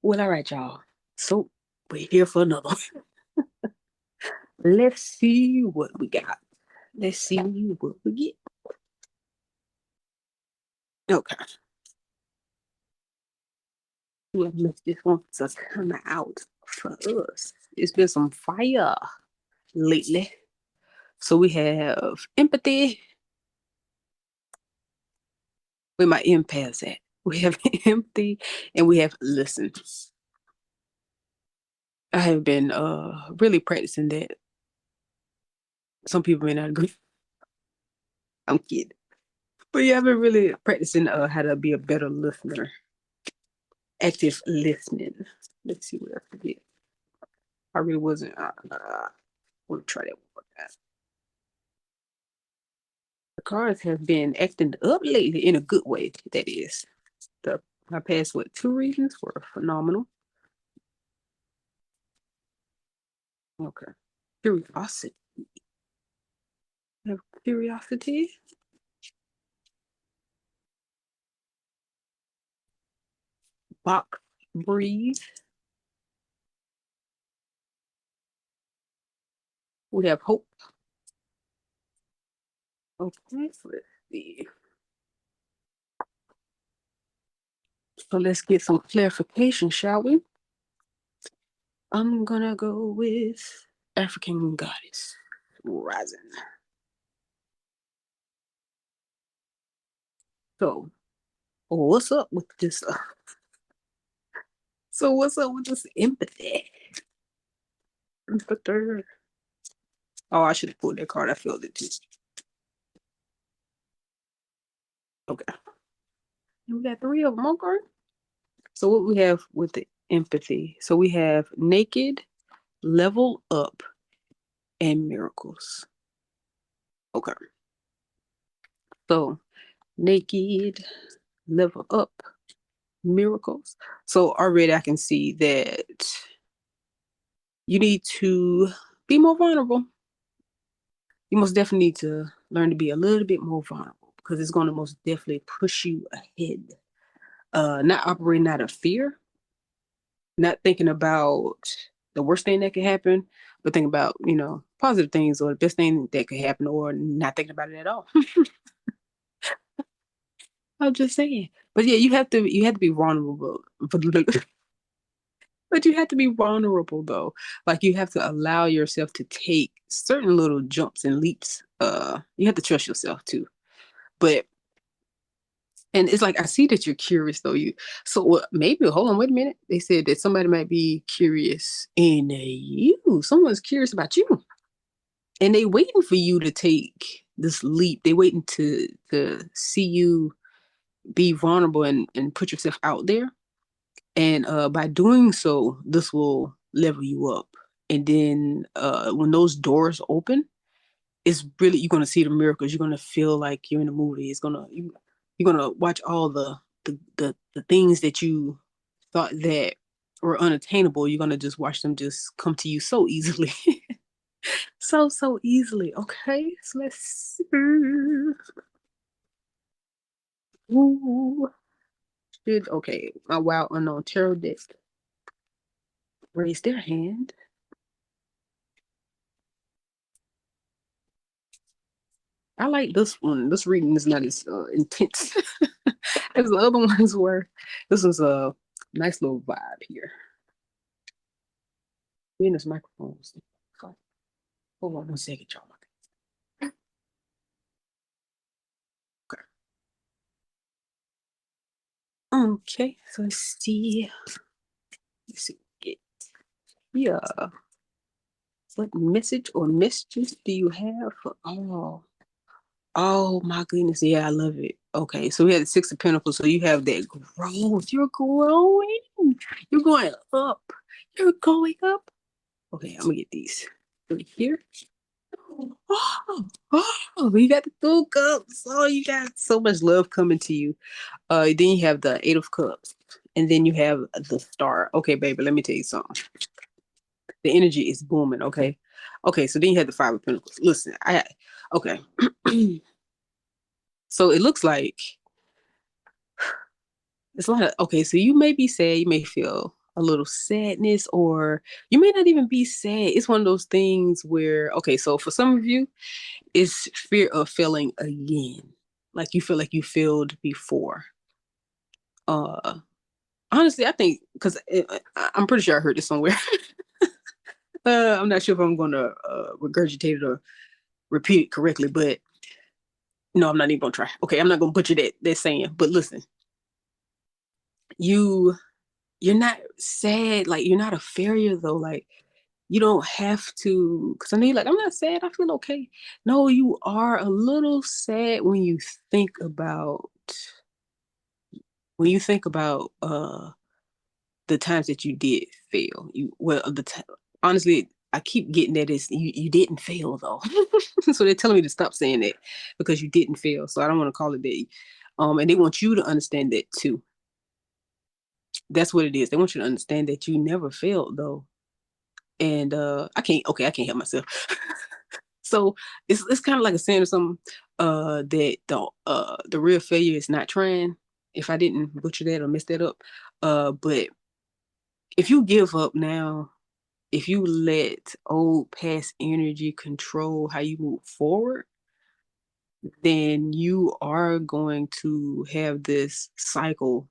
Well, all right, y'all. So we're here for another one. Let's see what we got. Let's see what we get. Okay. We'll make this one to come out for us. It's been some fire lately. So we have empathy. Where my empaths at? We have empathy and we have listen. I have been really practicing that. Some people may not agree. I'm kidding. But yeah, I've been really practicing how to be a better listener. Active listening. Let's see what else I did. I really wasn't. We'll try that one more time. The cards have been acting up lately in a good way. That is. My past two readings were phenomenal. Okay. Curiosity. Have curiosity. Bach breathe. We have hope. Okay, so let's see. So let's get some clarification, shall we? I'm gonna go with African goddess rising. So, what's up with this? So, what's up with this empathy? Empathy. Oh, I should have pulled that card. I filled it too. Okay. And we got three of them. Okay. So, what we have with the empathy? So, we have naked, level up, and miracles. Okay. So, naked, level up, miracles. So already I can see that you need to be more vulnerable. You most definitely need to learn to be a little bit more vulnerable because it's going to most definitely push you ahead. Not operating out of fear, not thinking about the worst thing that could happen, but think about, positive things or the best thing that could happen or not thinking about it at all. I'm just saying. But yeah, you have to be vulnerable. But you have to be vulnerable though. Like you have to allow yourself to take certain little jumps and leaps. You have to trust yourself too. But and it's like I see that you're curious though. Maybe hold on, wait a minute. They said that somebody might be curious in you. Someone's curious about you. And they waiting for you to take this leap. They waiting to see you be vulnerable and put yourself out there. And by doing so, this will level you up. And then when those doors open, it's really you're gonna see the miracles. You're gonna feel like you're in a movie. You're gonna watch all the things that you thought that were unattainable. You're gonna just watch them just come to you so easily. So easily. Okay, so let's see. Ooh. Okay, my wild unknown tarot deck raise their hand. I like this one. This reading is not as intense as the other ones were. This was a nice little vibe here. Me and this microphone. Hold on one second, y'all. Okay. Okay, so let's see. Let's see. Yeah. What message or messages do you have for all? Oh my goodness. Yeah, I love it. Okay, so we had the Six of Pentacles. So you have that growth. You're growing. You're going up. You're going up. Okay, I'm gonna get these right here. Oh, oh, you got the two cups. Oh, you got so much love coming to you. Then you have the Eight of Cups, and then you have the Star. Okay, baby, let me tell you something. The energy is booming. Okay, okay. So then you have the Five of Pentacles. Listen, okay. So it looks like it's a lot of okay. So you may be sad. You may feel a little sadness, or you may not even be sad. It's one of those things where, okay, so for some of you, it's fear of failing again. Like you feel like you failed before. Uh, Honestly, I think because I'm pretty sure I heard this somewhere. I'm not sure if I'm going to regurgitate it or repeat it correctly, but no, I'm not even going to try. Okay, I'm not going to butcher that saying. But listen, you you're not sad. Like you're not a failure though. Like you don't have to. Because I know you're like, I'm not sad. I feel okay. No, you are a little sad think about when you think about the times that you did fail. Honestly, I keep getting that is you didn't fail though. So they're telling me to stop saying that because you didn't fail. So I don't want to call it that. And they want you to understand that too. That's what it is. They want you to understand that you never failed though. And I can't help myself. So it's kind of like a saying or something that the real failure is not trying. If I didn't butcher that or mess that up, but if you give up now, if you let old past energy control how you move forward, then you are going to have this cycle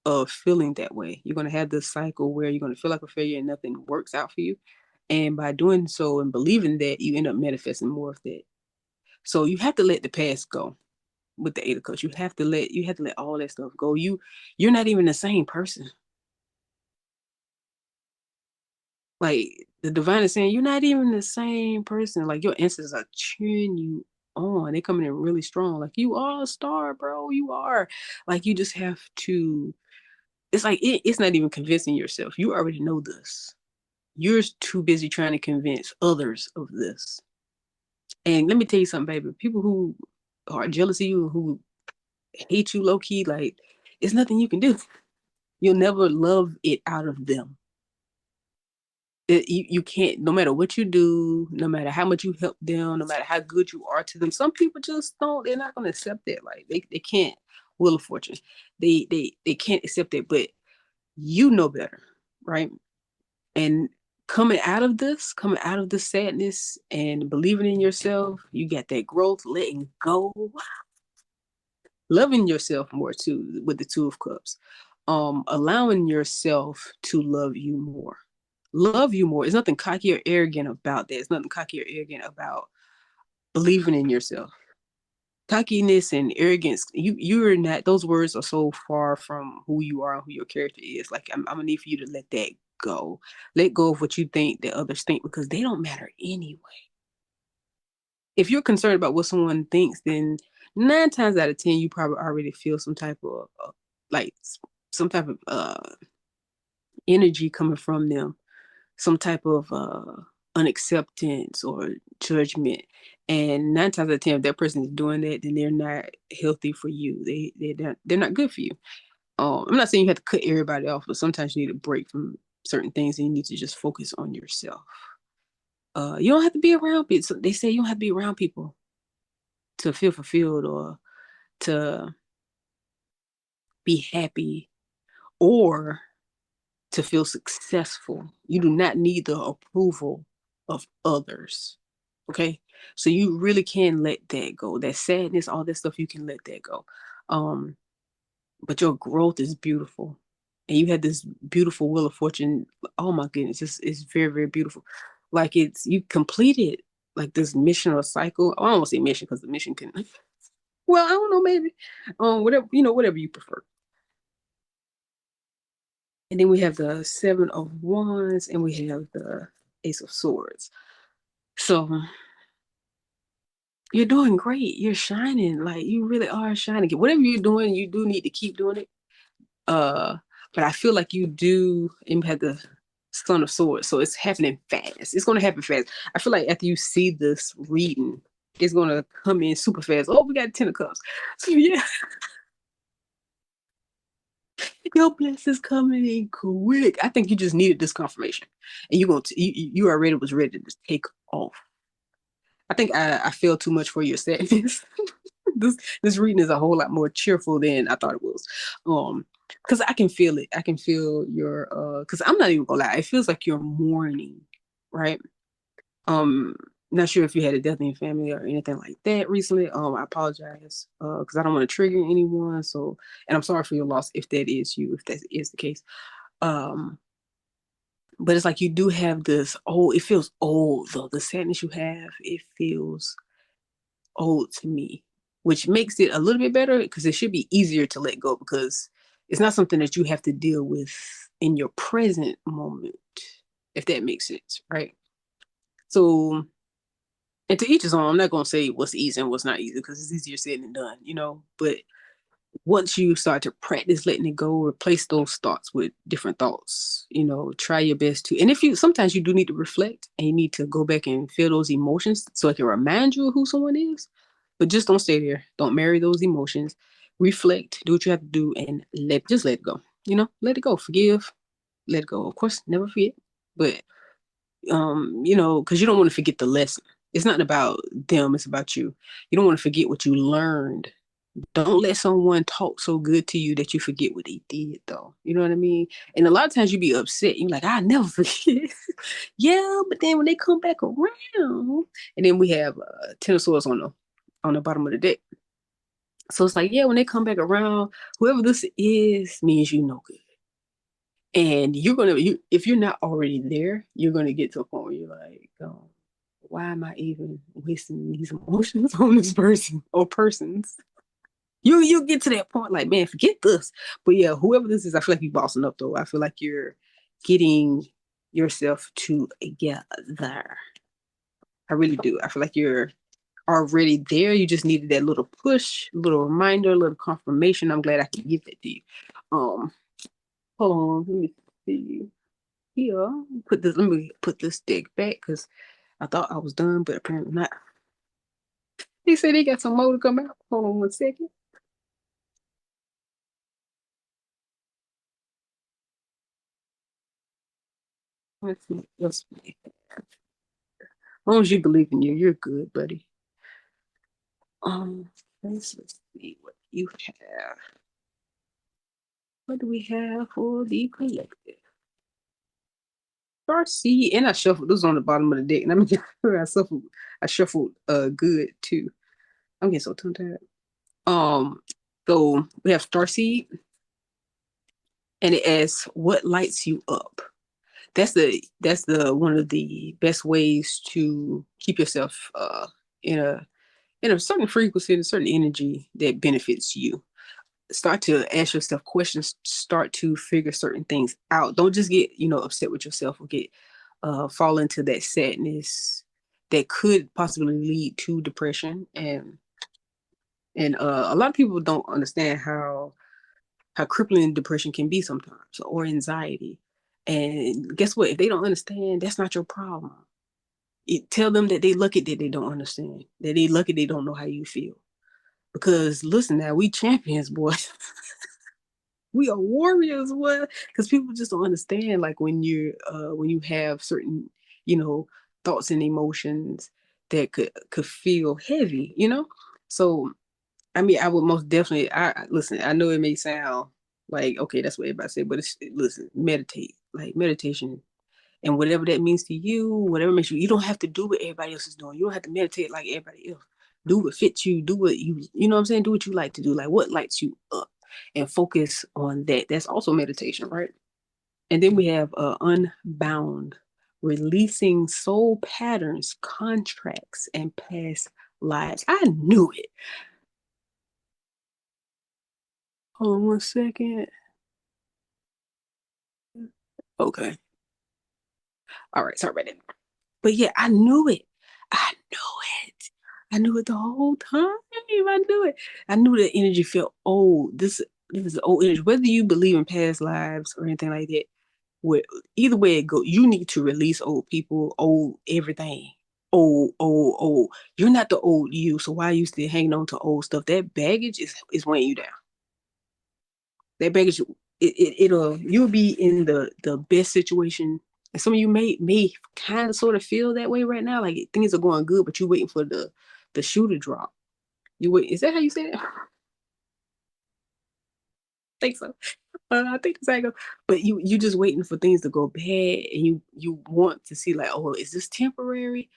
of feeling that way. You're going to have this cycle where you're going to feel like a failure and nothing works out for you. And by doing so and believing that, you end up manifesting more of that. So you have to let the past go with the Eight of Cups. You have to let all that stuff go. You're not even the same person. Like the divine is saying, you're not even the same person. Like your ancestors are cheering you on. They're coming in really strong. Like you are a star, bro. You are. Like you just have to. It's like it's not even convincing yourself. You already know this. You're too busy trying to convince others of this. And let me tell you something, baby. People who are jealous of you, who hate you low key, like it's nothing you can do. You'll never love it out of them. You can't, no matter what you do, no matter how much you help them, no matter how good you are to them. Some people just don't, they're not going to accept that. Like they can't, Wheel of Fortune. They can't accept it, but you know better, right? And coming out of this sadness and believing in yourself, you got that growth, letting go, loving yourself more too with the Two of Cups. Allowing yourself to love you more. Love you more. There's nothing cocky or arrogant about that. There's nothing cocky or arrogant about believing in yourself. Cockiness and arrogance, you're not, those words are so far from who you are and who your character is. Like I'm gonna need for you to let that go. Let go of what you think that others think because they don't matter anyway. If you're concerned about what someone thinks, then 9 times out of 10, you probably already feel some type of like some type of energy coming from them, some type of unacceptance or judgment. And 9 times out of 10, if that person is doing that, then they're not healthy for you. They're not good for you. I'm not saying you have to cut everybody off, but sometimes you need a break from certain things and you need to just focus on yourself. You don't have to be around people. So they say you don't have to be around people to feel fulfilled or to be happy or to feel successful. You do not need the approval of others. Okay. So you really can let that go. That sadness, all that stuff, you can let that go. Um, but your growth is beautiful. And you had this beautiful Wheel of Fortune. Oh my goodness, it's very, very beautiful. Like you completed like this mission or cycle. I don't want to say mission because the mission can well, I don't know, maybe. Whatever, whatever you prefer. And then we have the Seven of Wands and we have the Ace of Swords. So you're doing great. You're shining. Like you really are shining. Whatever you're doing, you do need to keep doing it. Uh, but I feel like you do and have the Son of Swords. So it's happening fast. It's gonna happen fast. I feel like after you see this reading, it's gonna come in super fast. Oh, we got 10 of Cups. So yeah, your blessings coming in quick. I think you just needed this confirmation, and you already was ready to just take off. I think I feel too much for your sadness. this reading is a whole lot more cheerful than I thought it was. Because I can feel it. I can feel your because I'm not even gonna lie, it feels like you're mourning, right? Um, not sure if you had a death in your family or anything like that recently. I apologize, because I don't want to trigger anyone. So, and I'm sorry for your loss if that is you, if that is the case. Um, but it's like you do have this old, it feels old though. The sadness you have, it feels old to me, which makes it a little bit better because it should be easier to let go because it's not something that you have to deal with in your present moment, if that makes sense, right? So, and to each his own, I'm not going to say what's easy and what's not easy because it's easier said than done, but once you start to practice letting it go, replace those thoughts with different thoughts, try your best to. And if you, sometimes you do need to reflect and you need to go back and feel those emotions so it can remind you of who someone is. But just don't stay there. Don't marry those emotions. Reflect, do what you have to do, and just let it go. Let it go. Forgive, let it go. Of course, never forget. But because you don't want to forget the lesson. It's not about them, it's about you. You don't want to forget what you learned. Don't let someone talk so good to you that you forget what they did, though. You know what I mean? And a lot of times you be upset. You're like, I never forget. Yeah, but then when they come back around, and then we have Ten of Swords on the bottom of the deck. So it's like, yeah, when they come back around, whoever this is means you know good. And if you're not already there, you're gonna get to a point where you're like, why am I even wasting these emotions on this person or persons? You get to that point like, man, forget this. But yeah, whoever this is, I feel like you're bossing up though. I feel like you're getting yourself together. I really do. I feel like you're already there. You just needed that little push, little reminder, little confirmation. I'm glad I can give that to you. Um, hold on, let me see. Here, let me put this deck back because I thought I was done, but apparently not. They say they got some more to come out. Hold on one second. Let's see. As long as you believe in you, you're good, buddy. Let's see what you have. What do we have for the collective? Star C, and I shuffled. This was on the bottom of the deck, and I mean, I shuffled good too. I'm getting so tongue tied. So we have Star Seed, and it asks, "What lights you up?" That's the one of the best ways to keep yourself in a certain frequency, in a certain energy that benefits you. Start to ask yourself questions, start to figure certain things out. Don't just get, upset with yourself or get fall into that sadness that could possibly lead to depression. And a lot of people don't understand how crippling depression can be sometimes, or anxiety. And guess what? If they don't understand, that's not your problem. Tell them that they lucky that they don't understand, that they lucky they don't know how you feel. Because listen, now we champions, boy. We are warriors, what? Because people just don't understand, like when you have certain, you know, thoughts and emotions that could feel heavy, So I mean, I would most definitely. Listen. I know it may sound like okay, that's what everybody say, but listen, meditate. Like meditation and whatever that means to you, whatever makes you. You don't have to do what everybody else is doing. You don't have to meditate like everybody else. Do what fits you. Do what you know what I'm saying. Do what you like to do. Like what lights you up, and focus on that. That's also meditation, right? And then we have unbound, releasing soul patterns, contracts, and past lives. I knew it. Hold on one second. Okay. All right. Sorry about that. But yeah, I knew it. I knew it. I knew it the whole time. I knew it. I knew the energy felt old. This is old energy. Whether you believe in past lives or anything like that, where either way it go, you need to release old people, old everything. Old, old, old. You're not the old you, so why are you still hanging on to old stuff? That baggage is weighing you down. That baggage, it'll you'll be in the best situation. And some of you may kind of sort of feel that way right now, like things are going good, but you're waiting for the shoe to drop. You wait. Is that how you say that? I think so. I think that's how it goes. But you just waiting for things to go bad, and you want to see like, oh, is this temporary?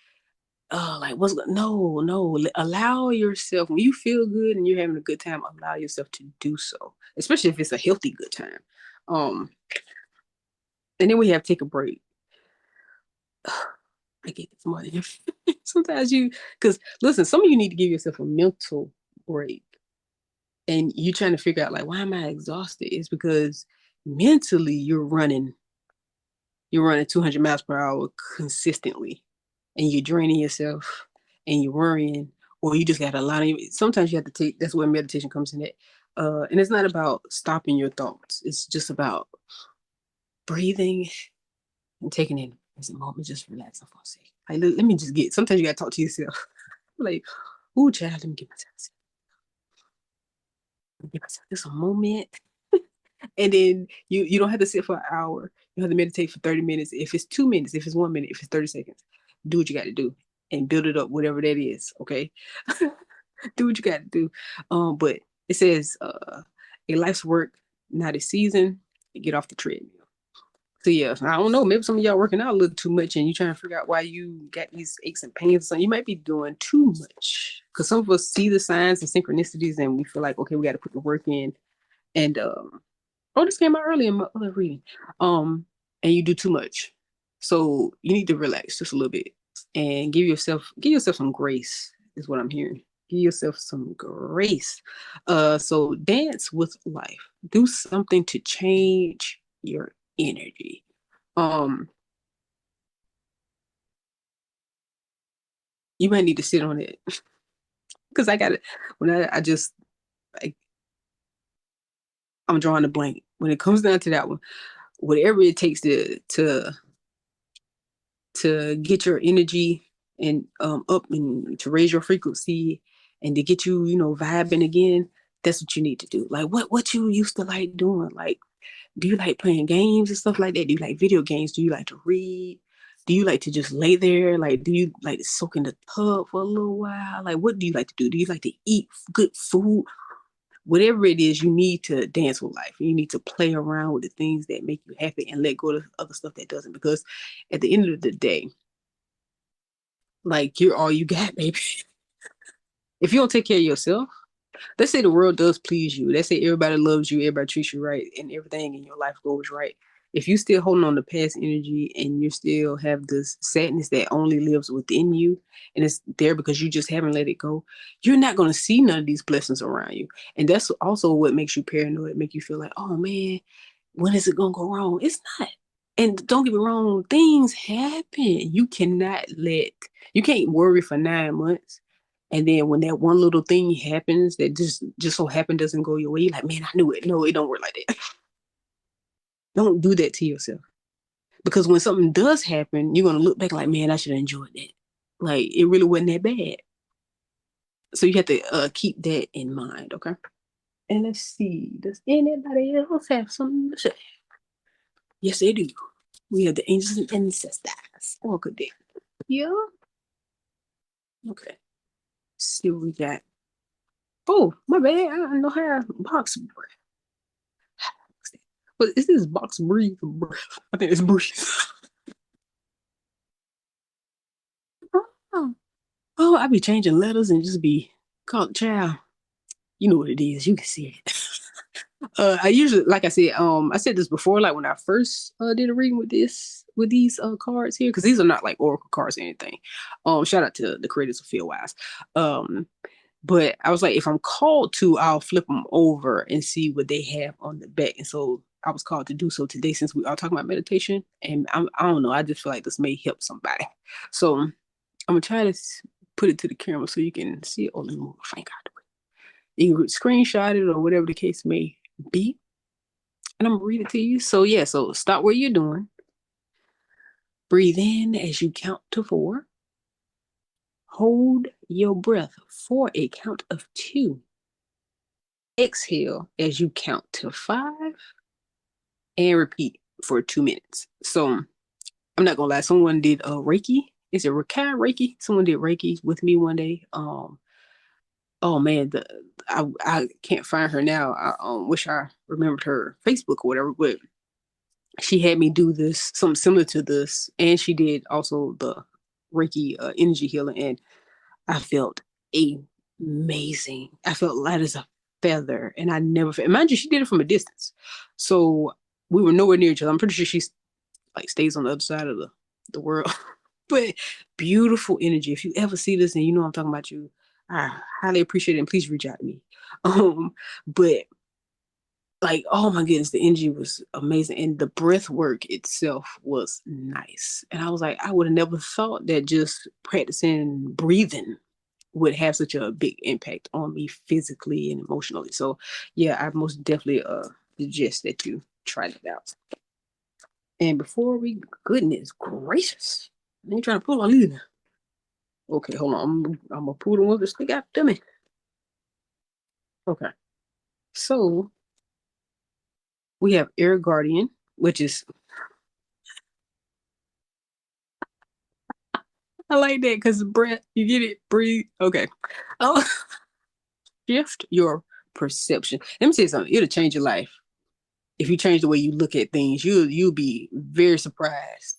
Like no, allow yourself when you feel good and you're having a good time, allow yourself to do so, especially if it's a healthy good time. Um, and then we have take a break. I get this more than sometimes because listen, some of you need to give yourself a mental break, and you trying to figure out like, why am I exhausted? It's because mentally you're running 200 miles per hour consistently, and you're draining yourself, and you're worrying, or you just got a lot of. Sometimes you have to take. That's where meditation comes in. It, and it's not about stopping your thoughts. It's just about breathing and taking in the present moment, just relaxing for a second. Like, let me just get. Sometimes you gotta talk to yourself. Like, ooh, child, let me give myself just a moment. And then you don't have to sit for an hour. You have to meditate for 30 minutes. If it's 2 minutes, if it's 1 minute, if it's 30 seconds, do what you got to do and build it up, whatever that is. Okay. Do what you got to do. But it says a life's work, not a season. Get off the treadmill. So yeah, I don't know. Maybe some of y'all working out a little too much, and you trying to figure out why you got these aches and pains. So you might be doing too much because some of us see the signs and synchronicities, and we feel like, okay, we got to put the work in. And oh, this came out early in my other reading. And you do too much. So you need to relax just a little bit and give yourself some grace, is what I'm hearing. Give yourself some grace. So dance with life. Do something to change your energy. Um, you might need to sit on it because I got it. When I just like I'm drawing a blank. When it comes down to that one, whatever it takes to get your energy and up and to raise your frequency and to get you, vibing again, that's what you need to do. Like what you used to like doing. Like, do you like playing games and stuff like that? Do you like video games? Do you like to read? Do you like to just lay there? Like, do you like to soak in the tub for a little while? Like, what do you like to do? Do you like to eat good food? Whatever it is, you need to dance with life. You need to play around with the things that make you happy and let go of other stuff that doesn't. Because at the end of the day, like you're all you got, baby. If you don't take care of yourself, let's say the world does please you. Let's say everybody loves you, everybody treats you right, and everything in your life goes right. If you still holding on to past energy and you still have this sadness that only lives within you and it's there because you just haven't let it go, you're not going to see none of these blessings around you. And that's also what makes you paranoid, make you feel like, oh man, when is it going to go wrong? It's not. And don't get me wrong, things happen. You can't worry for 9 months. And then when that one little thing happens that just so happen doesn't go your way, you're like, man, I knew it. No, it don't work like that. Don't do that to yourself. Because when something does happen, you're gonna look back like, man, I should have enjoyed that. Like it really wasn't that bad. So you have to keep that in mind, okay? And let's see, does anybody else have something to say? Yes, they do. We have the angels and ancestors. Oh, good day. Yeah. Okay. See what we got. Oh, my bad. I don't know how box breath. But is this box breathe or breath? I think it's breathe. Oh, oh, I be changing letters and just be called child. You know what it is. You can see it. I usually, like I said this before, like when I first did a reading with these cards here, because these are not like oracle cards or anything. Shout out to the creators of Feelwise. But I was like, if I'm called to, I'll flip them over and see what they have on the back. And so I was called to do so today since we are talking about meditation. And I don't know, I just feel like this may help somebody. So I'm gonna try to put it to the camera so you can see it. Oh, let me move my finger out of the way. You can screenshot it or whatever the case may be. And I'm gonna read it to you. So yeah, so stop what you're doing. Breathe in as you count to 4. Hold your breath for a count of 2. Exhale as you count to 5 and repeat for 2 minutes. So I'm not gonna lie, someone did Reiki. Is it Reiki? Someone did Reiki with me one day. oh man, I can't find her now. I wish I remembered her Facebook or whatever, but she had me do this, something similar to this, and she did also the Reiki energy healing, and I felt amazing. I felt light as a feather, and I never felt. Mind you, she did it from a distance, so we were nowhere near each other. I'm pretty sure she's like stays on the other side of the world, but beautiful energy. If you ever see this and you know I'm talking about you, I highly appreciate it, and please reach out to me. But like, oh my goodness, the energy was amazing, and the breath work itself was nice. And I was like, I would have never thought that just practicing breathing would have such a big impact on me physically and emotionally. So yeah, I most definitely suggest that you try it out. And before we, goodness gracious, I ain't trying to pull on either. Okay, hold on. I'm gonna pull the one that stick out to me. Okay, so we have Air Guardian, which is I like that because breath. You get it, breathe. Okay. Oh, shift your perception. Let me say something. It'll change your life if you change the way you look at things. You'll be very surprised.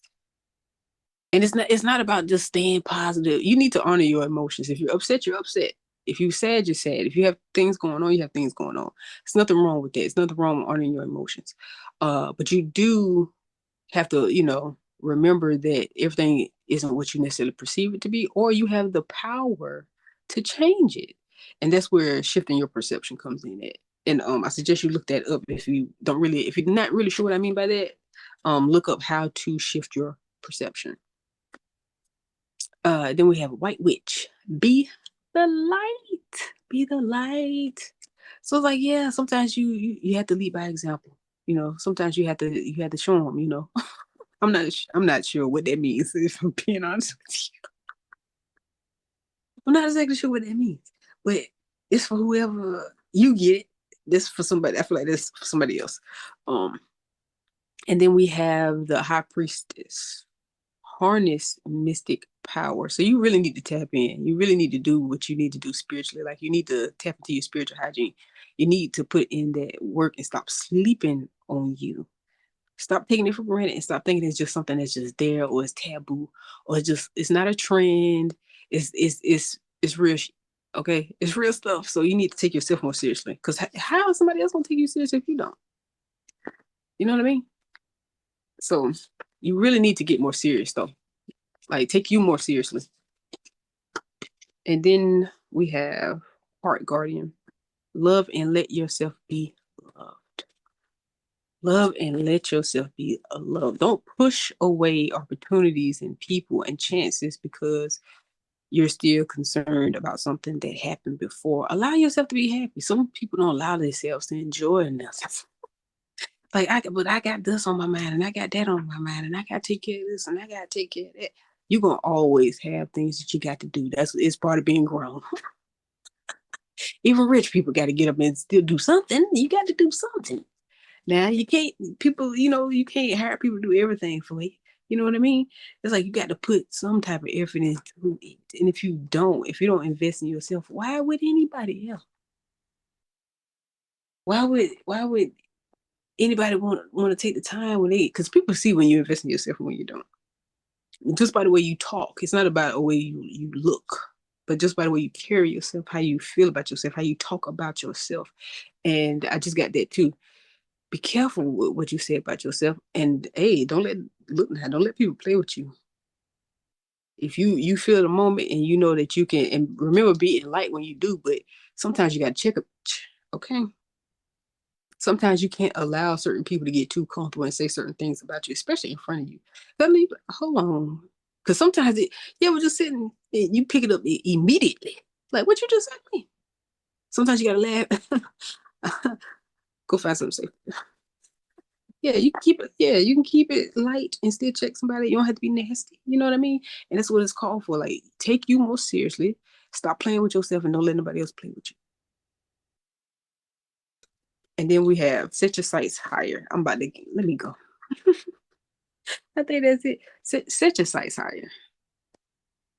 And it's not about just staying positive. You need to honor your emotions. If you're upset, you're upset. If you're sad, you're sad. If you have things going on, you have things going on. There's nothing wrong with that. It's nothing wrong with honoring your emotions. But you do have to, remember that everything isn't what you necessarily perceive it to be, or you have the power to change it. And that's where shifting your perception comes in at. And I suggest you look that up if you're not really sure what I mean by that. Look up how to shift your perception. Then we have White Witch. Be the light. Be the light. So it's like, yeah, sometimes you have to lead by example. Sometimes you have to show them. I'm not sure what that means. If I'm being honest with you, I'm not exactly sure what that means. But it's for whoever you get it. This for somebody. I feel like this for somebody else. Um, and then we have the High Priestess. Harness mystic power. So you really need to tap in. You really need to do what you need to do spiritually. Like you need to tap into your spiritual hygiene. You need to put in that work and stop sleeping on you. Stop taking it for granted and stop thinking it's just something that's just there or it's taboo or it's not a trend. It's real. Okay, it's real stuff. So you need to take yourself more seriously. Because how is somebody else gonna take you seriously if you don't? You know what I mean? So you really need to get more serious though. Like take you more seriously. And then we have Heart Guardian. Love and let yourself be loved. Love and let yourself be loved. Don't push away opportunities and people and chances because you're still concerned about something that happened before. Allow yourself to be happy. Some people don't allow themselves to enjoy enough. Like but I got this on my mind and I got that on my mind and I gotta take care of this and I gotta take care of that. You're gonna always have things that you got to do. It's part of being grown. Even rich people got to get up and still do something. You got to do something. Now you can't you can't hire people to do everything for you. You know what I mean? It's like you got to put some type of effort into it. And if you don't invest in yourself, why would anybody else? Why would anybody want to take the time when they because people see when you invest in yourself and when you don't. Just by the way you talk. It's not about the way you look, but just by the way you carry yourself, how you feel about yourself, how you talk about yourself. And I just got that too. Be careful with what you say about yourself. And hey, don't let people play with you. If you feel the moment and you know that you can and remember being light when you do, but sometimes you gotta check up. Okay. Sometimes you can't allow certain people to get too comfortable and say certain things about you, especially in front of you. Let me hold on. Because sometimes we're just sitting and you pick it up immediately. Like, what you just said to me? Sometimes you gotta laugh. Go find something safe. Yeah, you can keep it. Yeah, you can keep it light and still check somebody. You don't have to be nasty. You know what I mean? And that's what it's called for. Like, take you more seriously. Stop playing with yourself and don't let nobody else play with you. And then we have set your sights higher. I'm about to let me go. I think that's it. Set your sights higher.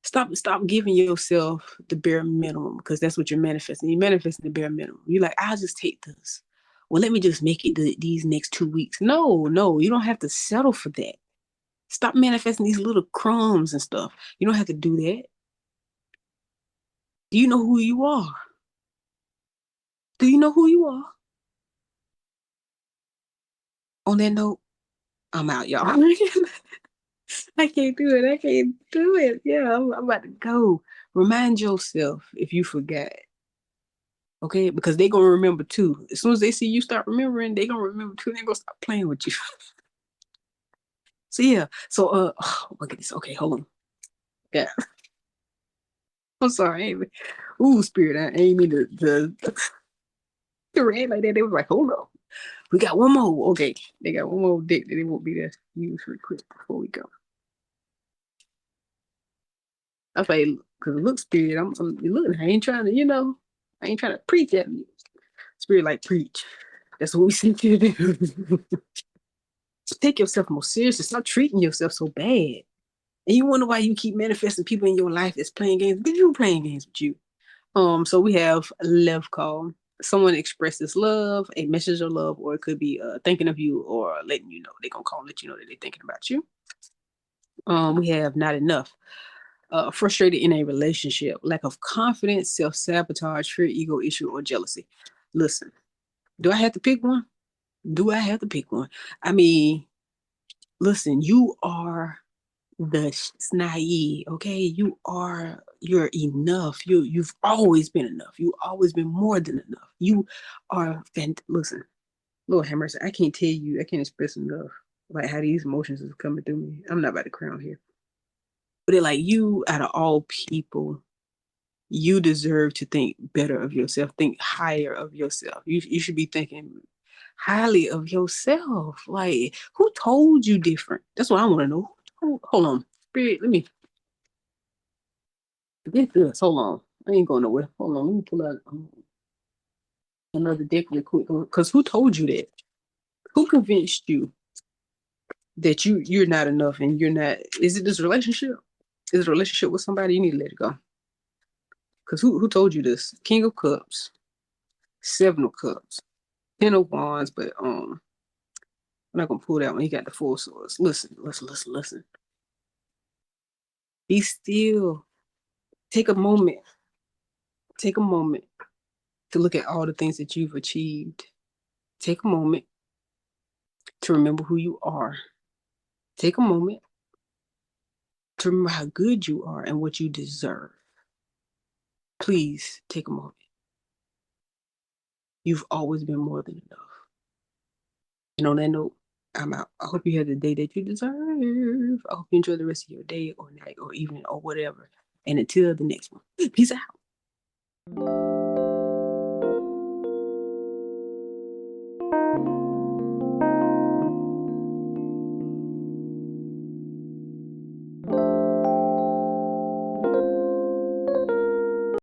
Stop giving yourself the bare minimum because that's what you're manifesting. You're manifesting the bare minimum. You're like, I'll just take this. Well, let me just make it these next 2 weeks. No, you don't have to settle for that. Stop manifesting these little crumbs and stuff. You don't have to do that. Do you know who you are? Do you know who you are? On that note, I'm out, y'all. I can't do it. I can't do it. Yeah, I'm about to go. Remind yourself if you forgot. Okay, because they're gonna remember too. As soon as they see you start remembering, they're gonna remember too. They're gonna stop playing with you. So yeah. So oh, look at this. Okay, hold on. Yeah. I'm sorry. Ooh, spirit. I ain't mean to react like that. They was like, hold on. We got one more. Okay. They got one more dick that they won't be there to use real quick before we go. I say, because look, spirit, you looking. I ain't trying to, I ain't trying to preach at you. Spirit like preach. That's what we sent you to do. Take yourself more seriously. Stop treating yourself so bad. And you wonder why you keep manifesting people in your life that's playing games. But you playing games with you. So we have a love call. Someone expresses love, a message of love, or it could be thinking of you or letting you know. They're gonna call and let you know that they're thinking about you. We have not enough. Frustrated in a relationship, lack of confidence, self-sabotage, fear, ego issue, or jealousy. Listen, do I have to pick one? Do I have to pick one? I mean, listen, you are the snae, okay? You're enough. You've always been enough. You've always been more than enough. You are listen, Lord have mercy. I can't tell you, I can't express enough like how these emotions is coming through me. I'm not about to crown here. But they're like you out of all people, you deserve to think better of yourself, think higher of yourself. You should be thinking highly of yourself. Like, who told you different? That's what I want to know. Hold on. Spirit, let me get this. Hold on. I ain't going nowhere. Hold on. Let me pull out another deck real quick. Because who told you that? Who convinced you that you're not enough and you're not? Is it this relationship? Is it a relationship with somebody? You need to let it go. Because who told you this? King of Cups, Seven of Cups, Ten of Wands, but I'm not gonna pull that one. He got the full swords. Listen. Be still. Take a moment. Take a moment to look at all the things that you've achieved. Take a moment to remember who you are. Take a moment to remember how good you are and what you deserve. Please take a moment. You've always been more than enough. And on that note, I'm out. I hope you have the day that you deserve. I hope you enjoy the rest of your day or night or evening or whatever. And until the next one, peace out.